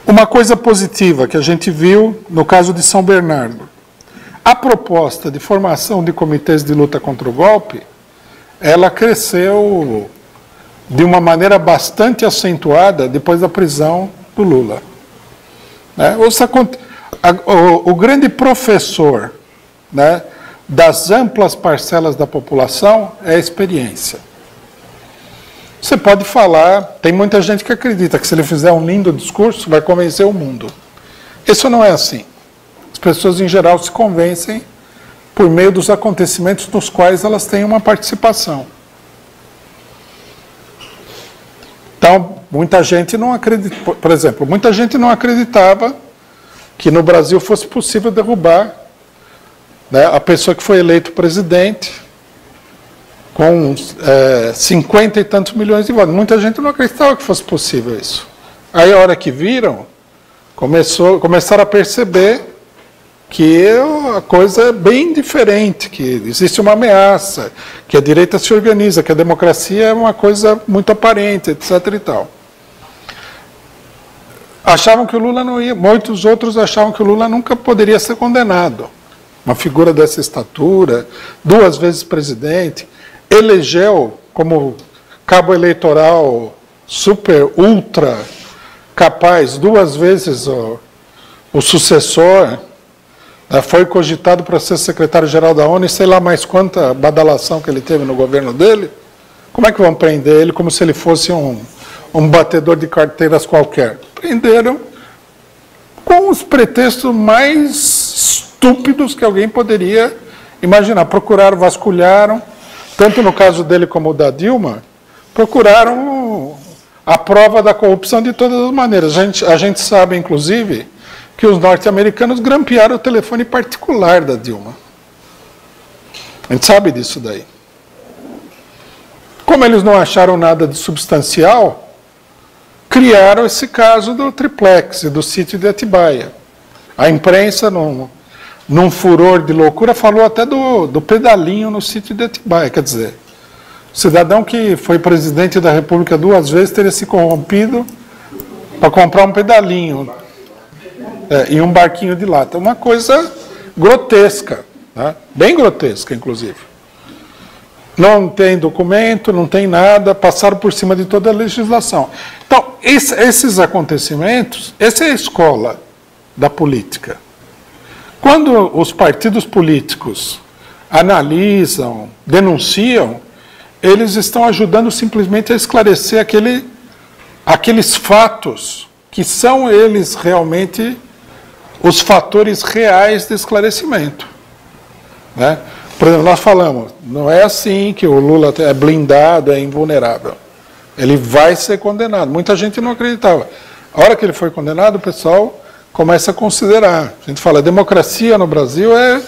Uma coisa positiva que a gente viu no caso de São Bernardo. A proposta de formação de comitês de luta contra o golpe, ela cresceu de uma maneira bastante acentuada depois da prisão do Lula. Né? O grande professor, né, das amplas parcelas da população é a experiência. Você pode falar, tem muita gente que acredita que se ele fizer um lindo discurso vai convencer o mundo. Isso não é assim. As pessoas em geral se convencem por meio dos acontecimentos nos quais elas têm uma participação. Então, muita gente não acredita, por exemplo, muita gente não acreditava que no Brasil fosse possível derrubar, né, a pessoa que foi eleito presidente com 50 e tantos milhões de votos. Muita gente não acreditava que fosse possível isso. Aí, a hora que viram, começaram a perceber que a coisa é bem diferente, que existe uma ameaça, que a direita se organiza, que a democracia é uma coisa muito aparente, etc. e tal. Achavam que o Lula não ia, muitos outros achavam que o Lula nunca poderia ser condenado. Uma figura dessa estatura, 2 vezes presidente, elegeu como cabo eleitoral super, ultra capaz, 2 vezes o sucessor, foi cogitado para ser secretário-geral da ONU e sei lá mais quanta badalação que ele teve no governo dele. Como é que vão prender ele como se ele fosse um batedor de carteiras qualquer? Prenderam com os pretextos mais estúpidos que alguém poderia imaginar. Procuraram, vasculharam, tanto no caso dele como o da Dilma, procuraram a prova da corrupção de todas as maneiras. A gente sabe, inclusive, que os norte-americanos grampearam o telefone particular da Dilma. A gente sabe disso daí. Como eles não acharam nada de substancial, criaram esse caso do triplex e do sítio de Atibaia. A imprensa, num furor de loucura, falou até do pedalinho no sítio de Atibaia. Quer dizer, o cidadão que foi presidente da República 2 vezes teria se corrompido para comprar um pedalinho e um barquinho de lata. Uma coisa grotesca, né? Bem grotesca, inclusive. Não tem documento, não tem nada, passaram por cima de toda a legislação. Então, esses acontecimentos, essa é a escola da política. Quando os partidos políticos analisam, denunciam, eles estão ajudando simplesmente a esclarecer aqueles fatos que são eles realmente os fatores reais de esclarecimento. Né? Por exemplo, nós falamos, não é assim que o Lula é blindado, é invulnerável. Ele vai ser condenado. Muita gente não acreditava. A hora que ele foi condenado, o pessoal começa a considerar. A gente fala, a democracia no Brasil é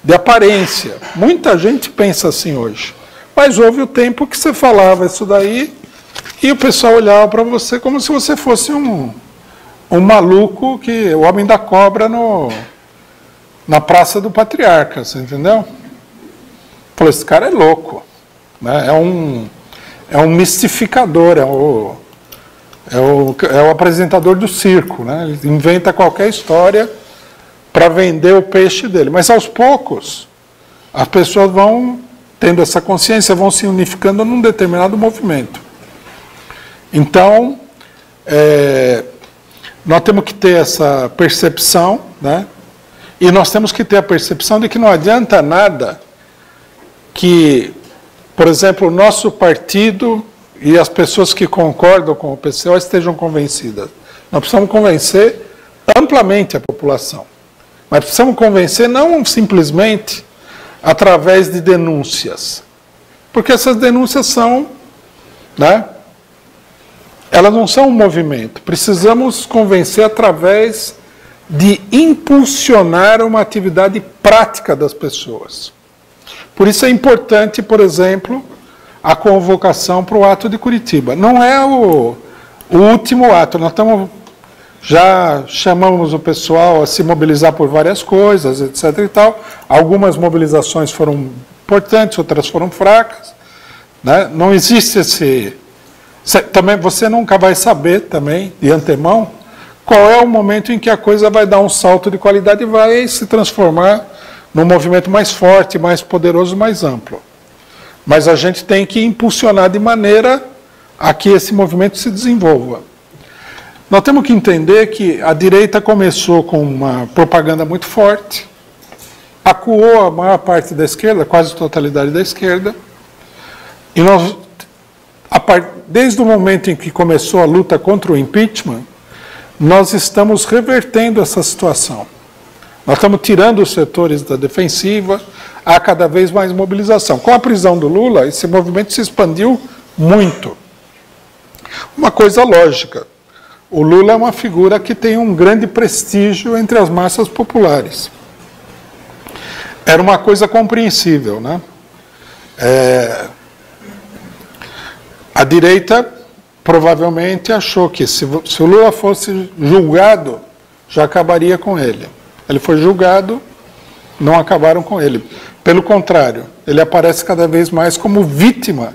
de aparência. Muita gente pensa assim hoje. Mas houve o tempo que você falava isso daí e o pessoal olhava para você como se você fosse um maluco, o homem da cobra na Praça do Patriarca, você entendeu? Falou, esse cara é louco, né? É um mistificador, é o apresentador do circo, né? Ele inventa qualquer história para vender o peixe dele. Mas aos poucos, as pessoas vão tendo essa consciência, vão se unificando num determinado movimento. Então, nós temos que ter essa percepção, né? E nós temos que ter a percepção de que não adianta nada que, por exemplo, o nosso partido e as pessoas que concordam com o PCO estejam convencidas. Nós precisamos convencer amplamente a população. Mas precisamos convencer não simplesmente através de denúncias. Porque essas denúncias são, né? Elas não são um movimento. Precisamos convencer através de impulsionar uma atividade prática das pessoas. Por isso é importante, por exemplo, a convocação para o ato de Curitiba. Não é o último ato. Nós já chamamos o pessoal a se mobilizar por várias coisas, etc. e tal. Algumas mobilizações foram importantes, outras foram fracas. Né? Não existe esse... Também, você nunca vai saber também, de antemão, qual é o momento em que a coisa vai dar um salto de qualidade e vai se transformar num movimento mais forte, mais poderoso, mais amplo. Mas a gente tem que impulsionar de maneira a que esse movimento se desenvolva. Nós temos que entender que a direita começou com uma propaganda muito forte, acuou a maior parte da esquerda, quase a totalidade da esquerda, e nós, desde o momento em que começou a luta contra o impeachment, nós estamos revertendo essa situação. Nós estamos tirando os setores da defensiva, há cada vez mais mobilização. Com a prisão do Lula, esse movimento se expandiu muito. Uma coisa lógica, o Lula é uma figura que tem um grande prestígio entre as massas populares. Era uma coisa compreensível, né? A direita provavelmente achou que se o Lula fosse julgado, já acabaria com ele. Ele foi julgado, não acabaram com ele. Pelo contrário, ele aparece cada vez mais como vítima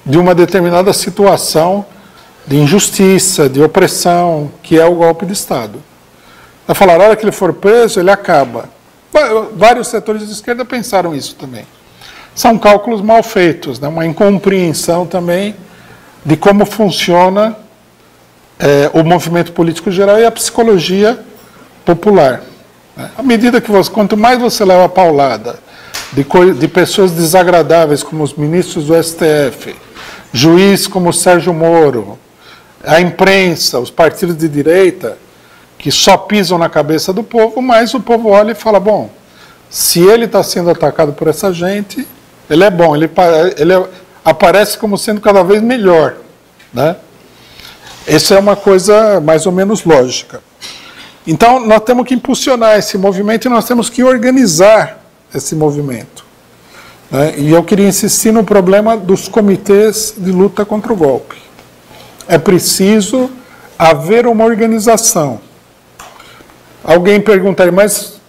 de uma determinada situação de injustiça, de opressão, que é o golpe de Estado. Vai falar, a hora que ele for preso, ele acaba. Vários setores de esquerda pensaram isso também. São cálculos mal feitos, né? Uma incompreensão também de como funciona o movimento político geral e a psicologia popular. À medida que quanto mais você leva a paulada de pessoas desagradáveis como os ministros do STF, juiz como o Sérgio Moro, a imprensa, os partidos de direita, que só pisam na cabeça do povo, mais o povo olha e fala, bom, se ele está sendo atacado por essa gente, ele é bom, ele aparece como sendo cada vez melhor, né? Isso é uma coisa mais ou menos lógica. Então, nós temos que impulsionar esse movimento e nós temos que organizar esse movimento, né? E eu queria insistir no problema dos comitês de luta contra o golpe. É preciso haver uma organização. Alguém perguntaria, mas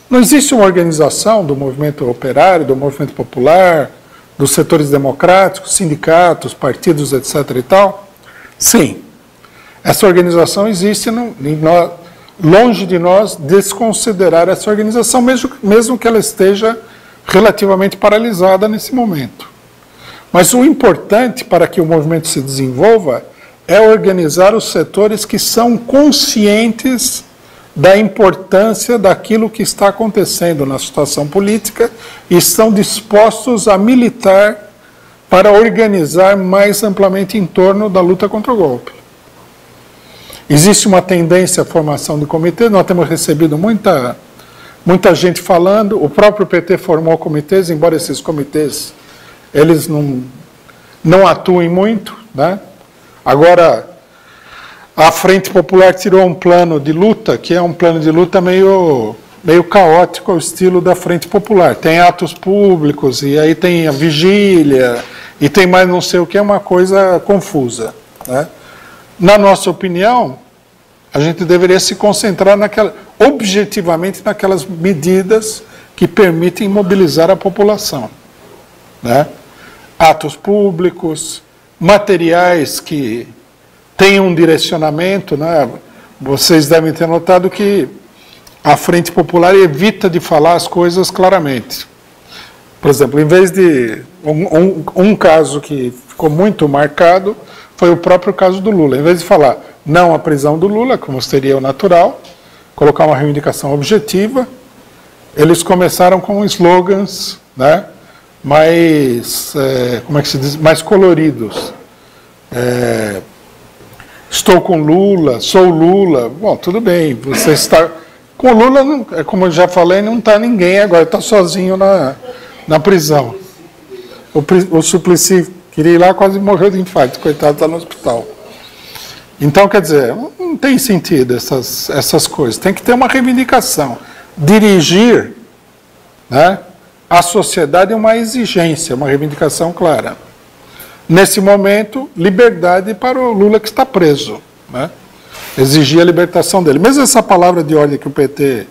não existe uma organização do movimento operário, do movimento popular, dos setores democráticos, sindicatos, partidos, etc. e tal? Sim. Essa organização existe, longe de nós desconsiderar essa organização, mesmo que ela esteja relativamente paralisada nesse momento. Mas o importante para que o movimento se desenvolva é organizar os setores que são conscientes da importância daquilo que está acontecendo na situação política e estão dispostos a militar para organizar mais amplamente em torno da luta contra o golpe. Existe uma tendência à formação de comitês, nós temos recebido muita gente falando, o próprio PT formou comitês, embora esses comitês eles não atuem muito, né? Agora, a Frente Popular tirou um plano de luta, que é um plano de luta meio caótico ao estilo da Frente Popular. Tem atos públicos, e aí tem a vigília, e tem mais não sei o que, é uma coisa confusa, né? Na nossa opinião, a gente deveria se concentrar objetivamente naquelas medidas que permitem mobilizar a população, né? Atos públicos, materiais que têm um direcionamento, né? Vocês devem ter notado que a Frente Popular evita de falar as coisas claramente. Por exemplo, em vez de um caso que ficou muito marcado, foi o próprio caso do Lula. Em vez de falar não à prisão do Lula, como seria o natural, colocar uma reivindicação objetiva, eles começaram com slogans, né, como é que se diz? Mais coloridos. Estou com Lula, sou Lula. Bom, tudo bem, você está... Com Lula, como eu já falei, não está ninguém agora, está sozinho na prisão. O Suplicy queria ir lá, quase morreu de infarto, coitado, está no hospital. Então, quer dizer, não tem sentido essas coisas. Tem que ter uma reivindicação. Dirigir, né, a sociedade é uma exigência, uma reivindicação clara. Nesse momento, liberdade para o Lula que está preso, né? Exigir a libertação dele. Mesmo essa palavra de ordem que o PT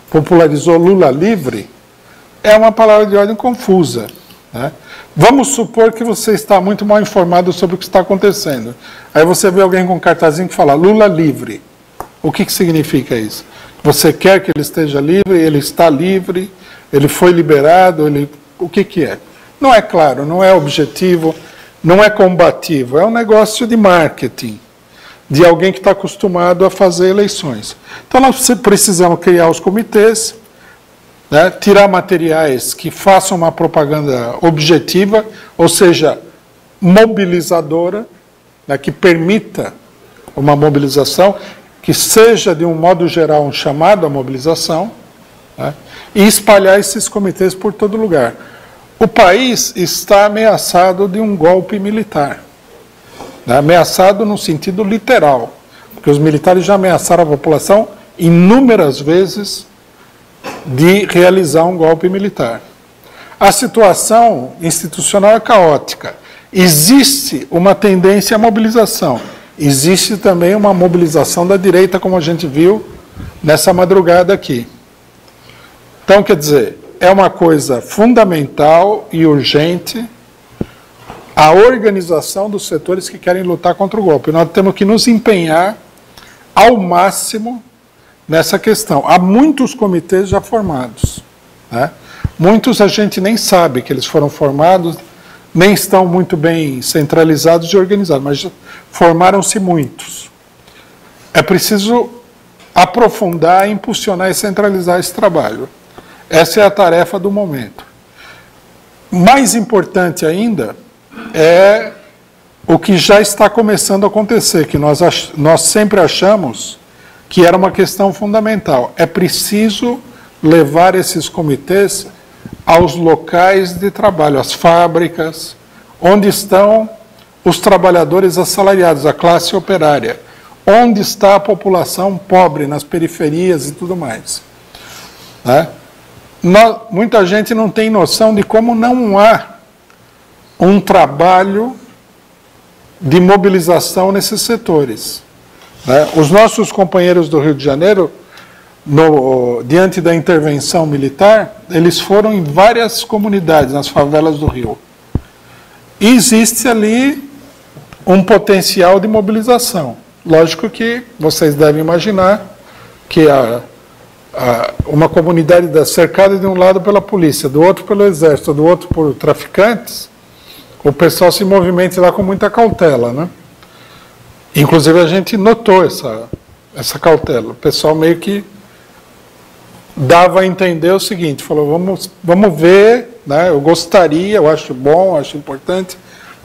popularizou, Lula livre, é uma palavra de ordem confusa, né? Vamos supor que você está muito mal informado sobre o que está acontecendo. Aí você vê alguém com um cartazinho que fala Lula livre. O que significa isso? Você quer que ele esteja livre, ele está livre, ele foi liberado, o que é? Não é claro, não é objetivo, não é combativo, é um negócio de marketing, de alguém que está acostumado a fazer eleições. Então nós precisamos criar os comitês, né, tirar materiais que façam uma propaganda objetiva, ou seja, mobilizadora, né, que permita uma mobilização, que seja, de um modo geral, um chamado à mobilização, né, e espalhar esses comitês por todo lugar. O país está ameaçado de um golpe militar, né, ameaçado no sentido literal, porque os militares já ameaçaram a população inúmeras vezes de realizar um golpe militar. A situação institucional é caótica. Existe uma tendência à mobilização. Existe também uma mobilização da direita, como a gente viu nessa madrugada aqui. Então, quer dizer, é uma coisa fundamental e urgente a organização dos setores que querem lutar contra o golpe. Nós temos que nos empenhar ao máximo nessa questão. Há muitos comitês já formados, né? Muitos a gente nem sabe que eles foram formados, nem estão muito bem centralizados e organizados, mas formaram-se muitos. É preciso aprofundar, impulsionar e centralizar esse trabalho. Essa é a tarefa do momento. Mais importante ainda é o que já está começando a acontecer, que nós sempre achamos que era uma questão fundamental. É preciso levar esses comitês aos locais de trabalho, às fábricas, onde estão os trabalhadores assalariados, a classe operária, onde está a população pobre, nas periferias e tudo mais. Né? Muita gente não tem noção de como não há um trabalho de mobilização nesses setores. Né? Os nossos companheiros do Rio de Janeiro, diante da intervenção militar, eles foram em várias comunidades, nas favelas do Rio. E existe ali um potencial de mobilização. Lógico que vocês devem imaginar que uma comunidade cercada de um lado pela polícia, do outro pelo exército, do outro por traficantes, o pessoal se movimenta lá com muita cautela, né? Inclusive a gente notou essa cautela. O pessoal meio que dava a entender o seguinte, falou, vamos ver, né? Eu gostaria, eu acho bom, acho importante,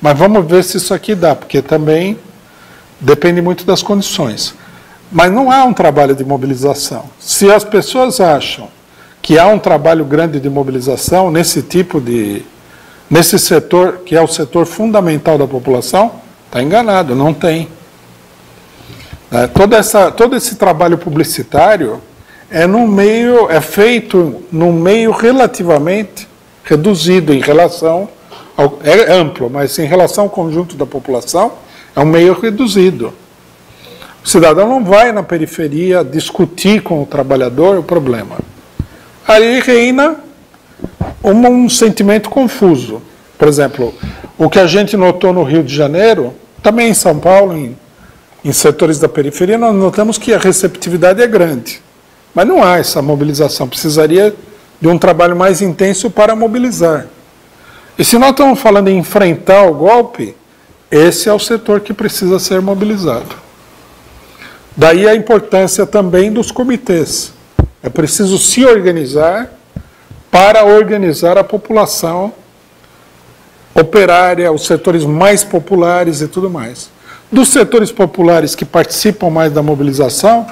mas vamos ver se isso aqui dá, porque também depende muito das condições. Mas não há um trabalho de mobilização. Se as pessoas acham que há um trabalho grande de mobilização nesse setor, que é o setor fundamental da população, está enganado, não tem. Todo esse trabalho publicitário é feito num meio relativamente reduzido em relação é amplo, mas em relação ao conjunto da população, é um meio reduzido. O cidadão não vai na periferia discutir com o trabalhador o problema. Aí reina um sentimento confuso. Por exemplo, o que a gente notou no Rio de Janeiro, também em São Paulo, em setores da periferia, nós notamos que a receptividade é grande. Mas não há essa mobilização, precisaria de um trabalho mais intenso para mobilizar. E se nós estamos falando em enfrentar o golpe, esse é o setor que precisa ser mobilizado. Daí a importância também dos comitês. É preciso se organizar para organizar a população operária, os setores mais populares e tudo mais. Dos setores populares que participam mais da mobilização,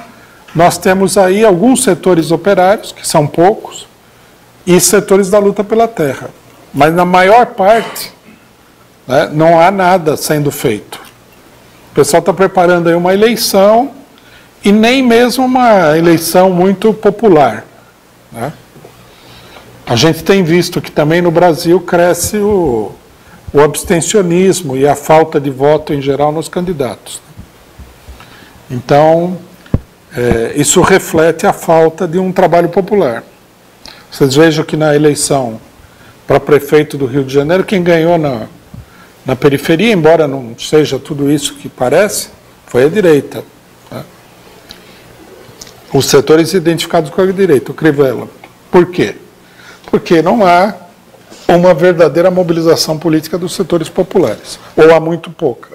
nós temos aí alguns setores operários, que são poucos, e setores da luta pela terra. Mas na maior parte, né, não há nada sendo feito. O pessoal está preparando aí uma eleição, e nem mesmo uma eleição muito popular. Né? A gente tem visto que também no Brasil cresce o abstencionismo e a falta de voto em geral nos candidatos. Então, isso reflete a falta de um trabalho popular. Vocês vejam que na eleição para prefeito do Rio de Janeiro, quem ganhou na periferia, embora não seja tudo isso que parece, foi a direita. Né? Os setores identificados com a direita, o Crivella. Por quê? Porque não há uma verdadeira mobilização política dos setores populares, ou há muito pouca.